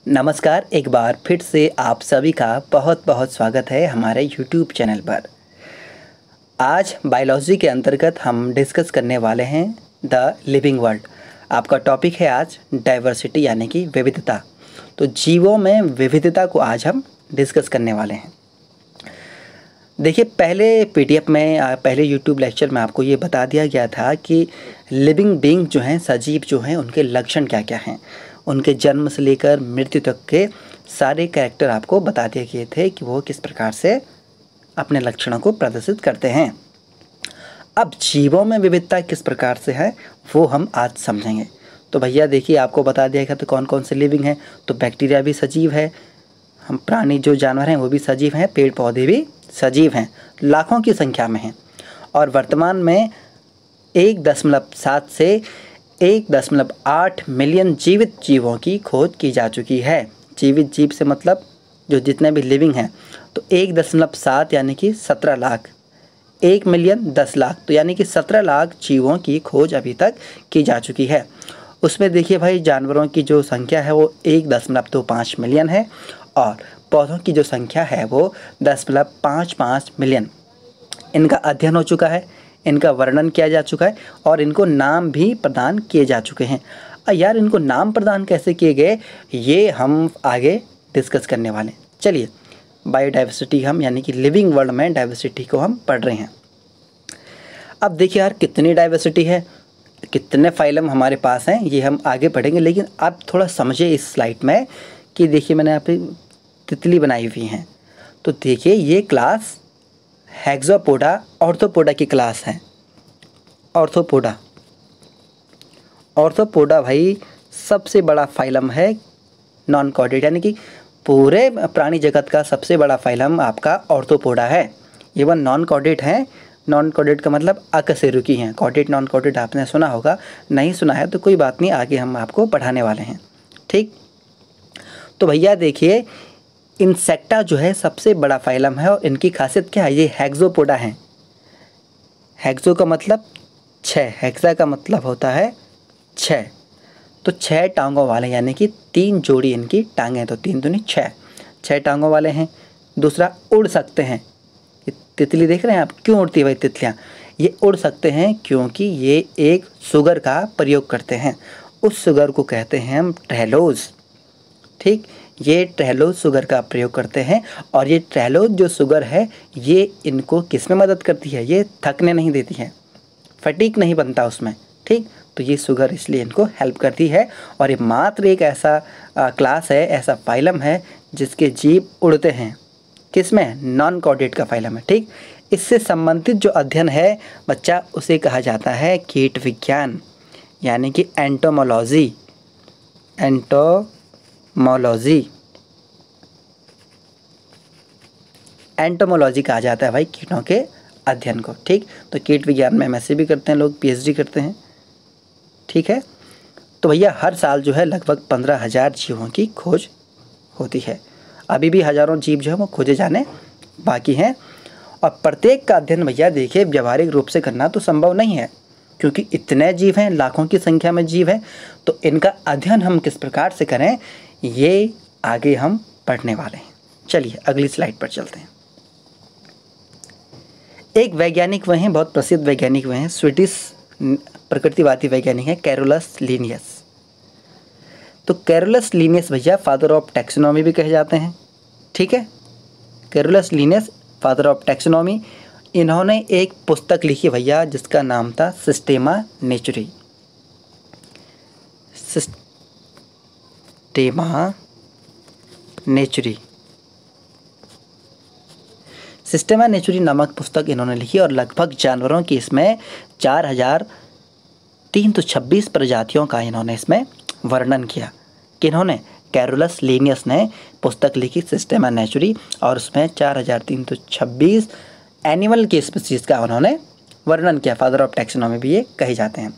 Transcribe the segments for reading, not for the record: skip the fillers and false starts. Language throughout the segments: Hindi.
नमस्कार, एक बार फिर से आप सभी का बहुत बहुत स्वागत है हमारे यूट्यूब चैनल पर। आज बायोलॉजी के अंतर्गत हम डिस्कस करने वाले हैं द लिविंग वर्ल्ड। आपका टॉपिक है आज डाइवर्सिटी यानी कि विविधता। तो जीवों में विविधता को आज हम डिस्कस करने वाले हैं। देखिए, पहले पीडीएफ में पहले यूट्यूब लेक्चर में आपको ये बता दिया गया था कि लिविंग बीइंग जो हैं, सजीव जो हैं, उनके लक्षण क्या क्या हैं। उनके जन्म से लेकर मृत्यु तक के सारे कैरेक्टर आपको बता दिए गए थे कि वो किस प्रकार से अपने लक्षणों को प्रदर्शित करते हैं। अब जीवों में विविधता किस प्रकार से है वो हम आज समझेंगे। तो भैया देखिए, आपको बता दिया गया तो कौन कौन से लिविंग हैं। तो बैक्टीरिया भी सजीव है, हम प्राणी जो जानवर हैं वो भी सजीव हैं, पेड़ पौधे भी सजीव हैं, लाखों की संख्या में हैं। और वर्तमान में 1.7 से 1.8 मिलियन जीवित जीवों की खोज की जा चुकी है। जीवित जीव से मतलब जो जितने भी लिविंग हैं, तो 1.7 यानी कि 17 लाख, 1 मिलियन 10 लाख, तो यानी कि 17 लाख जीवों की खोज अभी तक की जा चुकी है। उसमें देखिए भाई, जानवरों की जो संख्या है वो 1.25 मिलियन है और पौधों की जो संख्या है वो 10.55 मिलियन। इनका अध्ययन हो चुका है, इनका वर्णन किया जा चुका है और इनको नाम भी प्रदान किए जा चुके हैं। यार, इनको नाम प्रदान कैसे किए गए ये हम आगे डिस्कस करने वाले हैं। चलिए, बायोडाइवर्सिटी हम यानी कि लिविंग वर्ल्ड में डाइवर्सिटी को हम पढ़ रहे हैं। अब देखिए यार, कितनी डाइवर्सिटी है, कितने फाइलम हमारे पास हैं, ये हम आगे पढ़ेंगे। लेकिन आप थोड़ा समझिए इस स्लाइड में कि देखिए, मैंने यहाँ पे तितली बनाई हुई हैं। तो देखिए, ये क्लास हेक्सोपोडा ऑर्थोपोडा की क्लास है। ऑर्थोपोडा भाई सबसे बड़ा फाइलम है नॉन कॉर्डेट, यानी कि पूरे प्राणी जगत का सबसे बड़ा फाइलम आपका ऑर्थोपोडा है। इवन नॉन कॉर्डेट हैं। नॉन कॉर्डेट का मतलब अकशेरुकी हैं। कॉर्डेट नॉन कॉर्डेट आपने सुना होगा, नहीं सुना है तो कोई बात नहीं, आगे हम आपको पढ़ाने वाले हैं। ठीक, तो भैया देखिए, इंसेक्टा जो है सबसे बड़ा फाइलम है और इनकी खासियत क्या है, ये हेक्सोपोडा हैं। हेक्सो का मतलब 6, हेक्सा का मतलब होता है 6, तो 6 टांगों वाले, यानी कि 3 जोड़ी इनकी टांगें, तो 3 दूनी 6 टांगों वाले हैं। दूसरा, उड़ सकते हैं। ये तितली देख रहे हैं आप, क्यों उड़ती है भाई तितलियाँ? ये उड़ सकते हैं क्योंकि ये एक सुगर का प्रयोग करते हैं। उस सुगर को कहते हैं हम ट्रैलोज। ठीक, ये ट्रैलोज शुगर का प्रयोग करते हैं और ये ट्रैलोज जो शुगर है ये इनको किस में मदद करती है, ये थकने नहीं देती है, फटीक नहीं बनता उसमें। ठीक, तो ये शुगर इसलिए इनको हेल्प करती है और ये मात्र एक ऐसा क्लास है, ऐसा फाइलम है जिसके जीव उड़ते हैं। किसमें? नॉन कॉर्डेट का फाइलम है। ठीक, इससे संबंधित जो अध्ययन है बच्चा, उसे कहा जाता है कीट विज्ञान यानी कि एंटोमोलॉजी। एंटोमोलॉजी कहा जाता है भाई कीटों के अध्ययन को। ठीक, तो कीट विज्ञान में एमएससी भी करते हैं लोग, पीएचडी करते हैं। ठीक है, तो भैया हर साल जो है लगभग 15,000 जीवों की खोज होती है। अभी भी हज़ारों जीव जो है वो खोजे जाने बाकी हैं और प्रत्येक का अध्ययन भैया देखिए व्यावहारिक रूप से करना तो संभव नहीं है, क्योंकि इतने जीव हैं, लाखों की संख्या में जीव हैं। तो इनका अध्ययन हम किस प्रकार से करें ये आगे हम पढ़ने वाले हैं। चलिए अगली स्लाइड पर चलते हैं। एक वैज्ञानिक वह हैं, बहुत प्रसिद्ध वैज्ञानिक वह हैं, स्वीडिश प्रकृतिवादी वैज्ञानिक हैं, कैरोलस लिनियस। तो कैरोलस लिनियस भैया फादर ऑफ टैक्सोनॉमी भी कहे जाते हैं। ठीक है, Carolus Linnaeus father of taxonomy. इन्होंने एक पुस्तक लिखी भैया जिसका नाम था सिस्टेमा नेचुरी। सिस्टेमा नेचुरी नामक पुस्तक इन्होंने लिखी और लगभग जानवरों की इसमें 4,326 प्रजातियों का इन्होंने इसमें वर्णन किया। किन्होंने? कैरोलस लिनियस ने पुस्तक लिखी सिस्टेमा नेचुरी और उसमें 4,326 एनिमल की स्पीसीज़ का उन्होंने वर्णन किया। फादर ऑफ टैक्सोनॉमी भी ये कहे जाते हैं।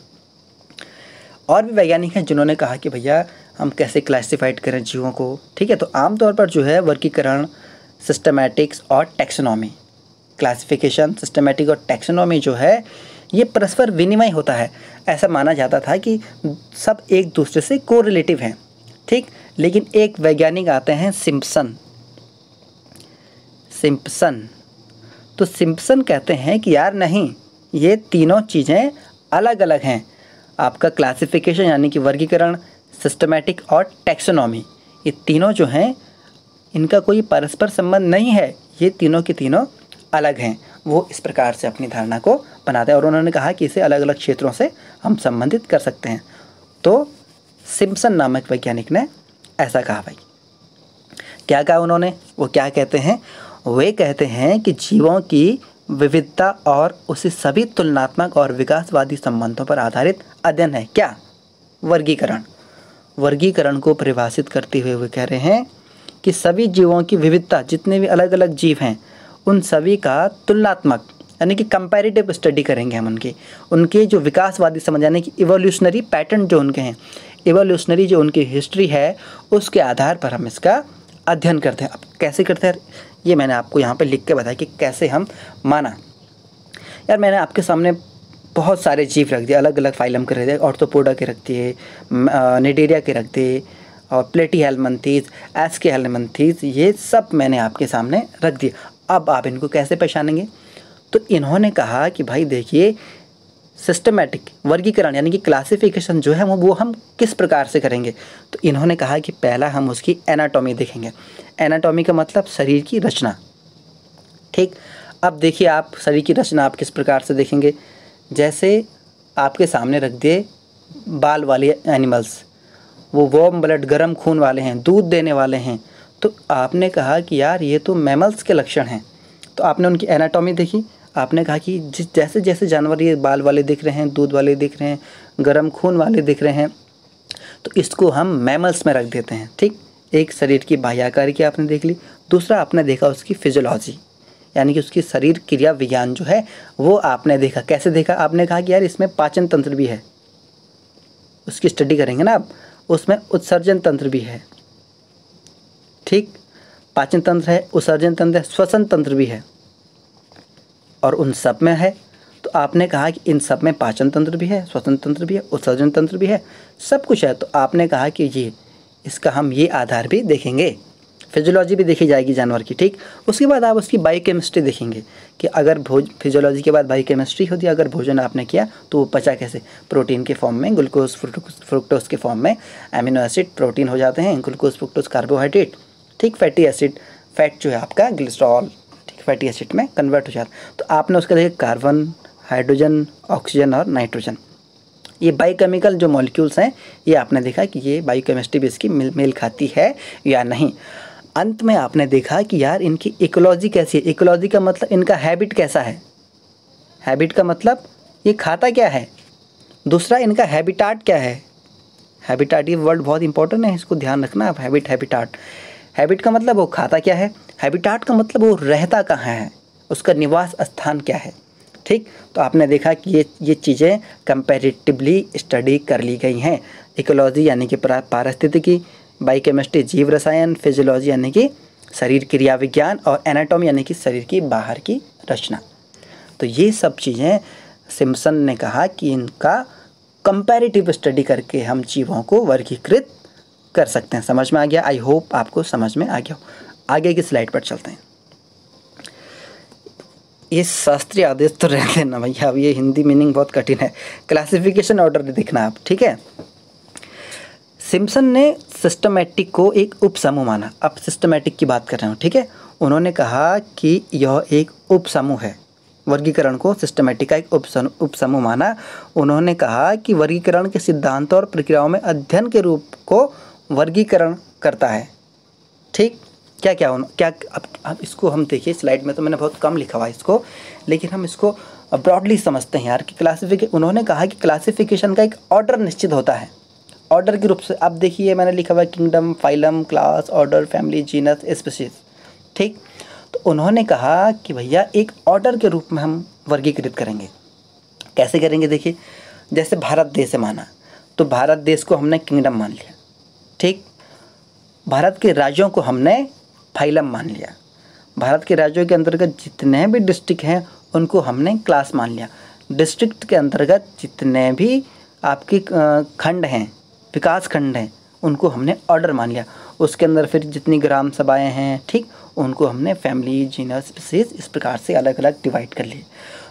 और भी वैज्ञानिक हैं जिन्होंने कहा कि भैया हम कैसे क्लासिफाइड करें जीवों को। ठीक है, तो आमतौर पर जो है वर्गीकरण, सिस्टमैटिक्स और टैक्सोनॉमी, क्लासिफिकेशन, सिस्टमैटिक और टैक्सोनॉमी जो है ये परस्पर विनिमय होता है। ऐसा माना जाता था कि सब एक दूसरे से कोरिलेटिव हैं। ठीक, लेकिन एक वैज्ञानिक आते हैं सिम्पसन। तो सिम्पसन कहते हैं कि यार नहीं, ये तीनों चीज़ें अलग अलग हैं। आपका क्लासिफिकेशन यानी कि वर्गीकरण, सिस्टमैटिक और टैक्सोनॉमी, ये तीनों जो हैं इनका कोई परस्पर संबंध नहीं है, ये तीनों के तीनों अलग हैं। वो इस प्रकार से अपनी धारणा को बनाते हैं और उन्होंने कहा कि इसे अलग अलग क्षेत्रों से हम संबंधित कर सकते हैं। तो सिम्पसन नामक वैज्ञानिक ने ऐसा कहा। भाई क्या कहा उन्होंने? वो क्या कहते हैं? वे कहते हैं कि जीवों की विविधता और उसे सभी तुलनात्मक और विकासवादी संबंधों पर आधारित अध्ययन है। क्या? वर्गीकरण को परिभाषित करते हुए वे कह रहे हैं कि सभी जीवों की विविधता, जितने भी अलग अलग जीव हैं उन सभी का तुलनात्मक यानी कि कंपैरेटिव स्टडी करेंगे हम उनके जो विकासवादी समझ यानी कि इवोल्यूशनरी पैटर्न जो उनके हैं, इवोल्यूशनरी जो उनकी हिस्ट्री है उसके आधार पर हम इसका अध्ययन करते हैं। अब कैसे करते हैं ये मैंने आपको यहाँ पे लिख के बताया कि कैसे हम माना। यार मैंने आपके सामने बहुत सारे जीव रख दिए, अलग अलग फाइलम के रख दिए, ऑर्थोपोडा के रख दिए, निडेरिया के रख दिए और प्लेटीहेल्मिन्थीज, एस्कीहेल्मिन्थीज, ये सब मैंने आपके सामने रख दिए। अब आप इनको कैसे पहचानेंगे? तो इन्होंने कहा कि भाई देखिए, सिस्टमैटिक वर्गीकरण यानी कि क्लासिफिकेशन जो है वो हम किस प्रकार से करेंगे। तो इन्होंने कहा कि पहला हम उसकी एनाटॉमी देखेंगे। एनाटॉमी का मतलब शरीर की रचना। ठीक, अब देखिए आप शरीर की रचना आप किस प्रकार से देखेंगे। जैसे आपके सामने रख दिए बाल वाले एनिमल्स, वो वार्म ब्लड गर्म खून वाले हैं, दूध देने वाले हैं, तो आपने कहा कि यार ये तो मैमल्स के लक्षण हैं। तो आपने उनकी एनाटॉमी देखी, आपने कहा कि जैसे जैसे जानवर ये बाल वाले दिख रहे हैं, दूध वाले दिख रहे हैं, गर्म खून वाले दिख रहे हैं, तो इसको हम मैमल्स में रख देते हैं। ठीक, एक शरीर की बाह्याकार की आपने देख ली। दूसरा आपने देखा उसकी फिजियोलॉजी यानी कि उसकी शरीर क्रिया विज्ञान जो है वो आपने देखा। कैसे देखा? आपने कहा कि यार इसमें पाचन तंत्र भी है, उसकी स्टडी करेंगे ना आप, उसमें उत्सर्जन तंत्र भी है। ठीक, पाचन तंत्र है, उत्सर्जन तंत्र है, श्वसन तंत्र भी है और उन सब में है। तो आपने कहा कि इन सब में पाचन तंत्र भी है, श्वसन तंत्र भी है, उत्सर्जन तंत्र भी है, सब कुछ है। तो आपने कहा कि ये इसका हम ये आधार भी देखेंगे, फिजियोलॉजी भी देखी जाएगी जानवर की। ठीक, उसके बाद आप उसकी बायोकेमिस्ट्री देखेंगे कि अगर फिजियोलॉजी के बाद बायोकेमिस्ट्री होती है, अगर भोजन आपने किया तो वो पचा कैसे, प्रोटीन के फॉर्म में, ग्लूकोज फ्रुक्टोज के फॉर्म में, एमिनो एसिड प्रोटीन हो जाते हैं, ग्लूकोज फ्रुक्टोज कार्बोहाइड्रेट, ठीक, फैटी एसिड, फैट जो है आपका ग्लिसरॉल, ठीक, फैटी एसिड में कन्वर्ट हो जाता है। तो आपने उसका देखा कार्बन, हाइड्रोजन, ऑक्सीजन और नाइट्रोजन, ये बायोकेमिकल जो मॉलिक्यूल्स हैं ये आपने देखा कि ये बायोकेमिस्ट्री भी इसकी मेल खाती है या नहीं। अंत में आपने देखा कि यार इनकी इकोलॉजी कैसी है। इकोलॉजी का मतलब इनका हैबिट कैसा है। हैबिट का मतलब ये खाता क्या है। दूसरा इनका हैबिटाट क्या है। हैबिटाट, ये वर्ड बहुत इंपॉर्टेंट है, इसको ध्यान रखना आप। हैबिटाट, हैबिट का मतलब वो खाता क्या है, हैबिटाट का मतलब वो रहता कहाँ है, उसका निवास स्थान क्या है। ठीक, तो आपने देखा कि ये चीज़ें कंपैरेटिवली स्टडी कर ली गई हैं। इकोलॉजी यानी कि पारिस्थितिकी, बायोकेमिस्ट्री जीव रसायन, फिजियोलॉजी यानी कि शरीर क्रिया विज्ञान और एनाटॉमी यानी कि शरीर की बाहर की रचना। तो ये सब चीज़ें सिम्पसन ने कहा कि इनका कंपैरेटिव स्टडी करके हम जीवों को वर्गीकृत कर सकते हैं। समझ में आ गया? आई होप आपको समझ में आ गया हो। आगे की स्लाइड पर चलते हैं। ये शास्त्रीय आदेश तो रहते हैं ना भैया, अब ये हिंदी मीनिंग बहुत कठिन है। क्लासिफिकेशन ऑर्डर देखना आप, ठीक है। सिम्पसन ने सिस्टमैटिक को एक उपसमूह माना। अब सिस्टमैटिक की बात कर रहे हूँ, ठीक है। उन्होंने कहा कि यह एक उपसमूह है। वर्गीकरण को सिस्टमैटिक का एक उपसमूह माना। उन्होंने कहा कि वर्गीकरण के सिद्धांतों और प्रक्रियाओं में अध्ययन के रूप को वर्गीकरण करता है। ठीक, क्या अब इसको हम देखिए, स्लाइड में तो मैंने बहुत कम लिखा हुआ है इसको, लेकिन हम इसको ब्रॉडली समझते हैं यार कि उन्होंने कहा कि क्लासिफिकेशन का एक ऑर्डर निश्चित होता है। ऑर्डर के रूप से अब देखिए मैंने लिखा हुआ है kingdom, phylum, class, order, family, genus, species. ठीक, तो उन्होंने कहा कि भैया एक ऑर्डर के रूप में हम वर्गीकृत करेंगे। कैसे करेंगे? देखिए, जैसे भारत देश है माना, तो भारत देश को हमने किंगडम मान लिया। ठीक, भारत के राज्यों को हमने फाइलम मान लिया। भारत के राज्यों के अंतर्गत जितने भी डिस्ट्रिक्ट हैं उनको हमने क्लास मान लिया। डिस्ट्रिक्ट के अंतर्गत जितने भी आपके खंड हैं, विकास खंड हैं, उनको हमने ऑर्डर मान लिया। उसके अंदर फिर जितनी ग्राम सभाएँ हैं, ठीक, उनको हमने फैमिली, जीनस, स्पीसीज इस प्रकार से अलग अलग डिवाइड कर लिए।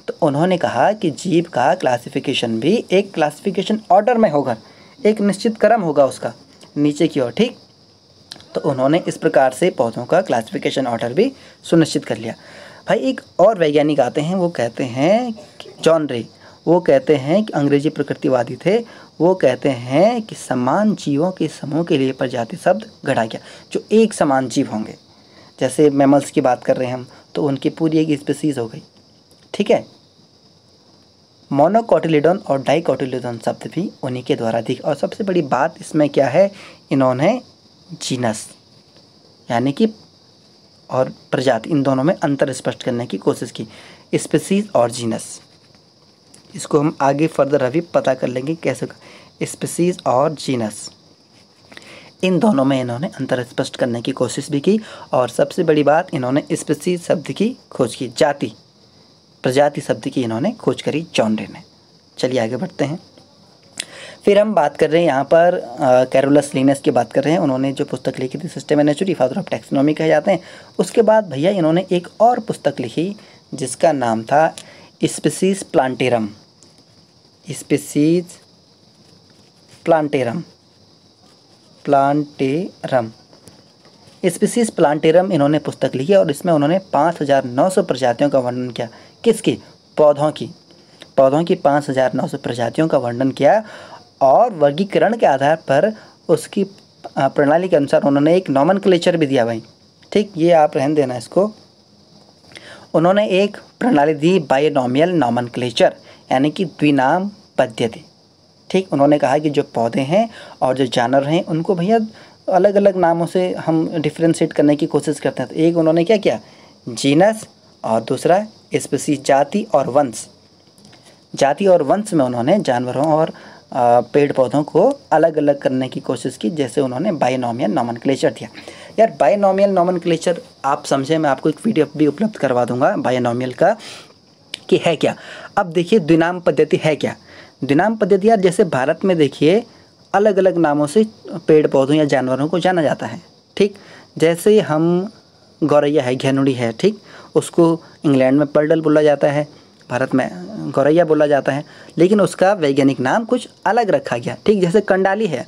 तो उन्होंने कहा कि जीव का क्लासिफिकेशन भी एक क्लासिफिकेशन ऑर्डर में होगा, एक निश्चित क्रम होगा उसका नीचे की ओर, ठीक। तो उन्होंने इस प्रकार से पौधों का क्लासिफिकेशन ऑर्डर भी सुनिश्चित कर लिया। भाई एक और वैज्ञानिक आते हैं, वो कहते हैं जॉन रे, वो कहते हैं कि अंग्रेजी प्रकृतिवादी थे, वो कहते हैं कि समान जीवों के समूह के लिए प्रजाति शब्द गढ़ा गया, जो एक समान जीव होंगे। जैसे मैमल्स की बात कर रहे हैं हम, तो उनकी पूरी एक स्पीसीज हो गई, ठीक है। मोनोकोटिलिडोन और डाइकोटिलिडोन शब्द भी उन्हीं के द्वारा दिखे। और सबसे बड़ी बात इसमें क्या है, इन्होंने जीनस यानी कि और प्रजाति, इन दोनों में अंतर स्पष्ट करने की कोशिश की, स्पीसीज और जीनस। इसको हम आगे फर्दर अभी पता कर लेंगे कैसे। स्पीसीज और जीनस, इन दोनों में इन्होंने अंतर स्पष्ट करने की कोशिश भी की। और सबसे बड़ी बात, इन्होंने स्पीसीज शब्द की खोज की, जाति, प्रजाति शब्द की इन्होंने खोज करी जॉन रे ने। चलिए आगे बढ़ते हैं। फिर हम बात कर रहे हैं यहाँ पर कैरोलस लिनस की बात कर रहे हैं। उन्होंने जो पुस्तक लिखी थी system and नेचुरी, father of taxonomy कहे जाते हैं। उसके बाद भैया इन्होंने एक और पुस्तक लिखी जिसका नाम था species plantarum. Species plantarum, species plantarum इन्होंने पुस्तक लिखी और इसमें उन्होंने 5900 प्रजातियों का वर्णन किया। किसकी? पौधों की 5900 प्रजातियों का वर्णन किया। और वर्गीकरण के आधार पर उसकी प्रणाली के अनुसार उन्होंने एक नॉमेनक्लेचर भी दिया भाई, ठीक, ये आप रहने देना इसको। उन्होंने एक प्रणाली दी बायोनॉमियल नॉमेनक्लेचर, यानी कि द्विनाम पद्धति, ठीक। उन्होंने कहा कि जो पौधे हैं और जो जानवर हैं उनको भैया अलग अलग नामों से हम डिफ्रेंशिएट करने की कोशिश करते हैं। तो एक उन्होंने क्या किया, जीनस, और दूसरा स्पीसीज, जाति और वंश। जाति और वंश में उन्होंने जानवरों और पेड़ पौधों को अलग अलग करने की कोशिश की, जैसे उन्होंने बायोनॉमियल नॉमेनक्लेचर दिया। यार बायोनॉमियल नॉमेनक्लेचर आप समझे, मैं आपको एक पीडीएफ भी उपलब्ध करवा दूंगा बायोनॉमियल का कि है क्या। अब देखिए द्विनाम पद्धति है क्या। द्विनाम पद्धति यार जैसे भारत में देखिए अलग अलग नामों से पेड़ पौधों या जानवरों को जाना जाता है, ठीक। जैसे हम गौरैया है, घेनुड़ी है, ठीक, उसको इंग्लैंड में पर्डल बोला जाता है, भारत में गौरैया बोला जाता है, लेकिन उसका वैज्ञानिक नाम कुछ अलग रखा गया, ठीक। जैसे कंडाली है,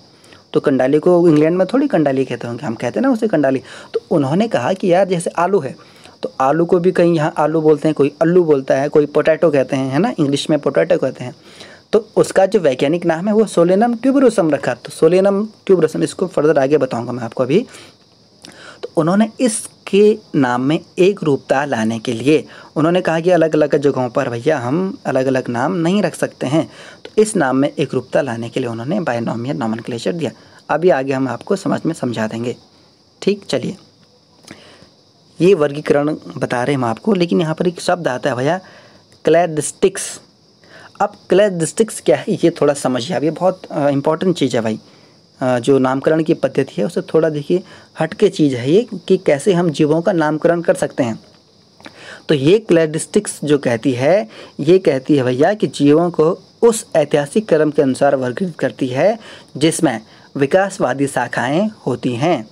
तो कंडाली को इंग्लैंड में थोड़ी कंडाली कहते होंगे, हम कहते हैं ना उसे कंडाली। तो उन्होंने कहा कि यार जैसे आलू है, तो आलू को भी कहीं यहाँ आलू बोलते हैं, कोई अल्लू बोलता है, कोई पोटैटो कहते हैं, है ना, इंग्लिश में पोटैटो कहते हैं। तो उसका जो वैज्ञानिक नाम है वो सोलेनम ट्यूबरोसम रखा। तो सोलेनम ट्यूबरोसम, इसको फर्दर आगे बताऊँगा मैं आपको अभी। तो उन्होंने इसके नाम में एक रूपता लाने के लिए उन्होंने कहा कि अलग अलग जगहों पर भैया हम अलग अलग नाम नहीं रख सकते हैं, तो इस नाम में एक रूपता लाने के लिए उन्होंने बायोनॉमियल नॉमेनक्लेचर दिया। अभी आगे हम आपको समझा देंगे, ठीक। चलिए, ये वर्गीकरण बता रहे हैं हम आपको, लेकिन यहाँ पर एक शब्द आता है भैया क्लैडिस्टिक्स। अब क्लैडिस्टिक्स क्या है ये थोड़ा समझिए, अब ये बहुत इंपॉर्टेंट चीज़ है भाई। जो नामकरण की पद्धति है उससे थोड़ा देखिए हटके चीज़ है ये, कि कैसे हम जीवों का नामकरण कर सकते हैं। तो ये क्लैडिस्टिक्स जो कहती है, ये कहती है भैया कि जीवों को उस ऐतिहासिक क्रम के अनुसार वर्गीकृत करती है जिसमें विकासवादी शाखाएं होती हैं।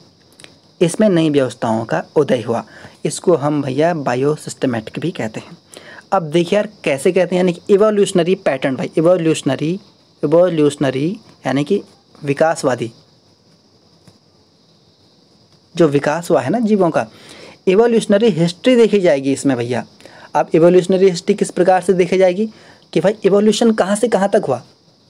इसमें नई व्यवस्थाओं का उदय हुआ। इसको हम भैया बायोसिस्टमैटिक भी कहते हैं। अब देखिए यार कैसे कहते हैं, यानी कि इवोल्यूशनरी पैटर्न भाई, इवोल्यूशनरी यानी कि विकासवादी, जो विकास हुआ है ना जीवों का, इवोल्यूशनरी हिस्ट्री देखी जाएगी इसमें भैया। अब इवोल्यूशनरी हिस्ट्री किस प्रकार से देखी जाएगी कि भाई इवोल्यूशन कहाँ से कहाँ तक हुआ,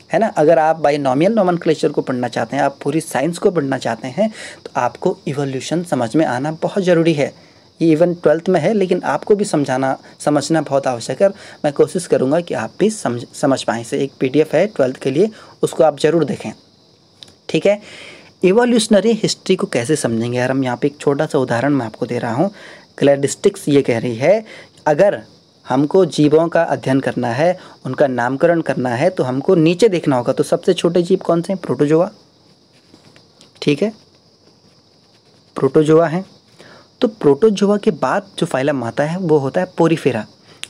है ना। अगर आप बायोनॉमियल नॉमेनक्लेचर को पढ़ना चाहते हैं, आप पूरी साइंस को पढ़ना चाहते हैं, तो आपको इवोल्यूशन समझ में आना बहुत ज़रूरी है। ये इवन 12th में है, लेकिन आपको भी समझना बहुत आवश्यक है। मैं कोशिश करूँगा कि आप भी समझ पाएँ इसे। एक PDF है 12th के लिए, उसको आप ज़रूर देखें, ठीक है। इवोल्यूशनरी हिस्ट्री को कैसे समझेंगे यार, हम यहाँ पे एक छोटा सा उदाहरण मैं आपको दे रहा हूँ। क्लैडिस्टिक्स ये कह रही है, अगर हमको जीवों का अध्ययन करना है, उनका नामकरण करना है, तो हमको नीचे देखना होगा। तो सबसे छोटे जीव कौन से हैं? प्रोटोजोआ, ठीक है, प्रोटोजोआ हैं। तो प्रोटोजोआ के बाद जो फाइलम आता है वो होता है पोरीफेरा।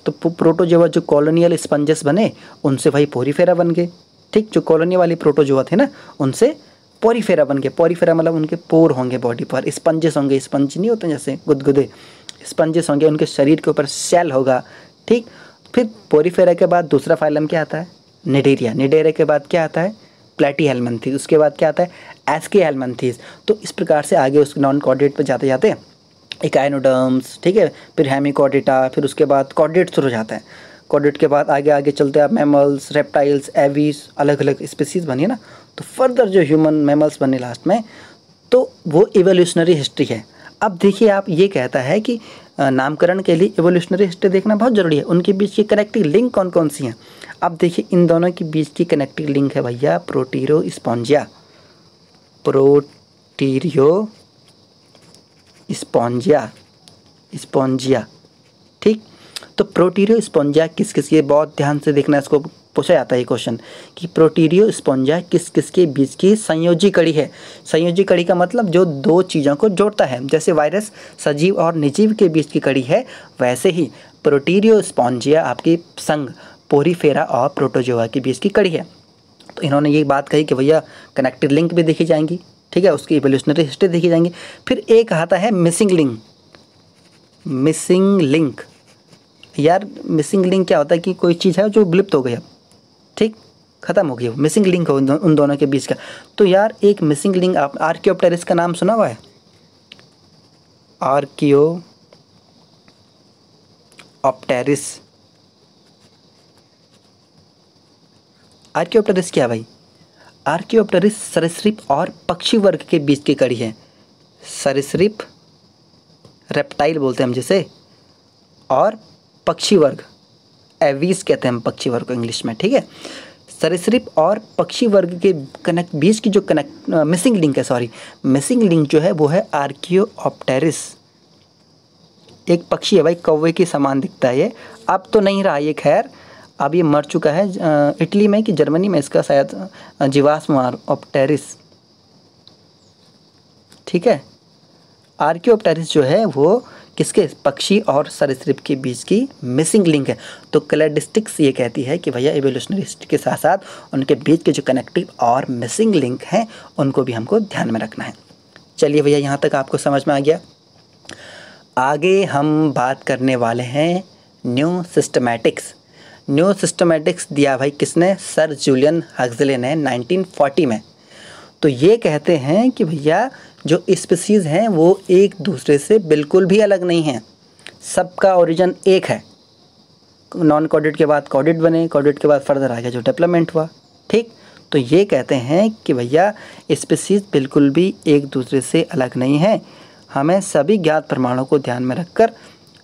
तो प्रोटोजोआ जो कॉलोनियल स्पंजस बने, उनसे भाई पोरीफेरा बन गए, ठीक। जो कॉलोनी वाली प्रोटोजोआ थे ना, उनसे पोरीफेरा बन गए। पोरीफेरा मतलब उनके पोर होंगे बॉडी पर, स्पंजेस होंगे, स्पंज नहीं होते जैसे गुदगुदे, स्पंजेस होंगे, उनके शरीर के ऊपर सेल होगा, ठीक। फिर पोरीफेरा के बाद दूसरा फाइलम क्या आता है, निडेरिया। निडेरिया के बाद क्या आता है, प्लेटीहेल्मिन्थेस। उसके बाद क्या आता है, एस्कीहेल्मिन्थेस। तो इस प्रकार से आगे उस नॉन कॉर्डेट पर जाते जाते इकाइनोडर्म्स, ठीक है, फिर हेमिकॉर्डेटा, फिर उसके बाद कॉर्डेट शुरू हो जाता है। कॉर्डेट के बाद आगे आगे चलते हैं आप मैमल्स, रेप्टाइल्स, एवीज, अलग अलग स्पीसीज़ बनी ना, तो फर्दर जो ह्यूमन मैमल्स बने लास्ट में, तो वो इवोल्यूशनरी हिस्ट्री है। अब देखिए आप, ये कहता है कि नामकरण के लिए इवोल्यूशनरी हिस्ट्री देखना बहुत ज़रूरी है। उनके बीच की कनेक्टिंग लिंक कौन कौन सी हैं। अब देखिए इन दोनों के बीच की कनेक्टिंग लिंक है भैया प्रोटीरोस्पोंजिया, प्रोटीरियोस्पोंजिया, स्पोंजिया, ठीक। तो प्रोटीरियोस्पोंजिया किस किस के, बहुत ध्यान से देखना, इसको पूछा जाता है ये क्वेश्चन कि प्रोटीरियोस्पोंजिया किस किस के बीच की संयोजी कड़ी है। संयोजी कड़ी का मतलब जो दो चीज़ों को जोड़ता है, जैसे वायरस सजीव और निर्जीव के बीच की कड़ी है, वैसे ही प्रोटीरियोस्पोंजिया आपकी संघ पोरीफेरा और प्रोटोजोआ के बीच की कड़ी है। तो इन्होंने ये बात कही कि भैया कनेक्टिव लिंक भी देखी जाएंगी, ठीक है, उसकी इवोल्यूशनरी हिस्ट्री देखी जाएंगी। फिर एक आता है मिसिंग लिंक। मिसिंग लिंक, यार मिसिंग लिंक क्या होता है कि कोई चीज़ है जो विलुप्त हो गई, अब ठीक, ख़त्म हो गई, वो मिसिंग लिंक हो उन दोनों के बीच का। तो यार एक मिसिंग लिंक, आप आर्कियोप्टेरिस का नाम सुना हुआ है, आर्कियोप्टेरिस। आर्कियोप्टेरिस क्या भाई, आर्कियोप्टेरिस सरीसृप और पक्षी वर्ग के बीच की कड़ी है। सरीसृप, रेप्टाइल बोलते हैं हम जिसे, और पक्षी वर्ग, एवीज कहते हैं हम पक्षी वर्ग को इंग्लिश में, ठीक है। सरीसृप और पक्षी वर्ग के बीच की जो मिसिंग लिंक है, सॉरी मिसिंग लिंक जो है वो है आर्कियोप्टेरिस। एक पक्षी है भाई, कौवे के समान दिखता है ये, अब तो नहीं रहा ये, खैर अब ये मर चुका है। इटली में कि जर्मनी में इसका शायद जीवाश्म ऑप्टेरिस, ठीक है। आर्कियोप्टेरिस जो है वो किसके, पक्षी और सरीसृप के बीच की मिसिंग लिंक है। तो क्लैडिस्टिक्स ये कहती है कि भैया इवोल्यूशनरी हिस्ट्री के साथ साथ उनके बीच के जो कनेक्टिव और मिसिंग लिंक हैं उनको भी हमको ध्यान में रखना है। चलिए भैया यहाँ तक आपको समझ में आ गया। आगे हम बात करने वाले हैं न्यू सिस्टमैटिक्स। न्यू सिस्टमैटिक्स दिया भाई किसने, सर जूलियन हक्सले ने 1940 में। तो ये कहते हैं कि भैया जो स्पीसीज़ हैं वो एक दूसरे से बिल्कुल भी अलग नहीं हैं, सबका ओरिजिन एक है। नॉन कॉर्डेट के बाद कॉर्डेट बने, कॉर्डेट के बाद फर्दर आगे जो डेवलपमेंट हुआ, ठीक। तो ये कहते हैं कि भैया स्पीसीज़ बिल्कुल भी एक दूसरे से अलग नहीं है। हमें सभी ज्ञात प्रमाणों को ध्यान में रखकर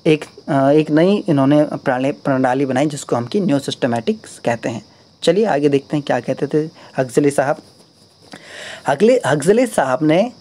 एक नई इन्होंने प्रणाली बनाई जिसको हम की न्यू सिस्टमैटिक्स कहते हैं। चलिए आगे देखते हैं क्या कहते थे हक्सले साहब। हक्सले साहब ने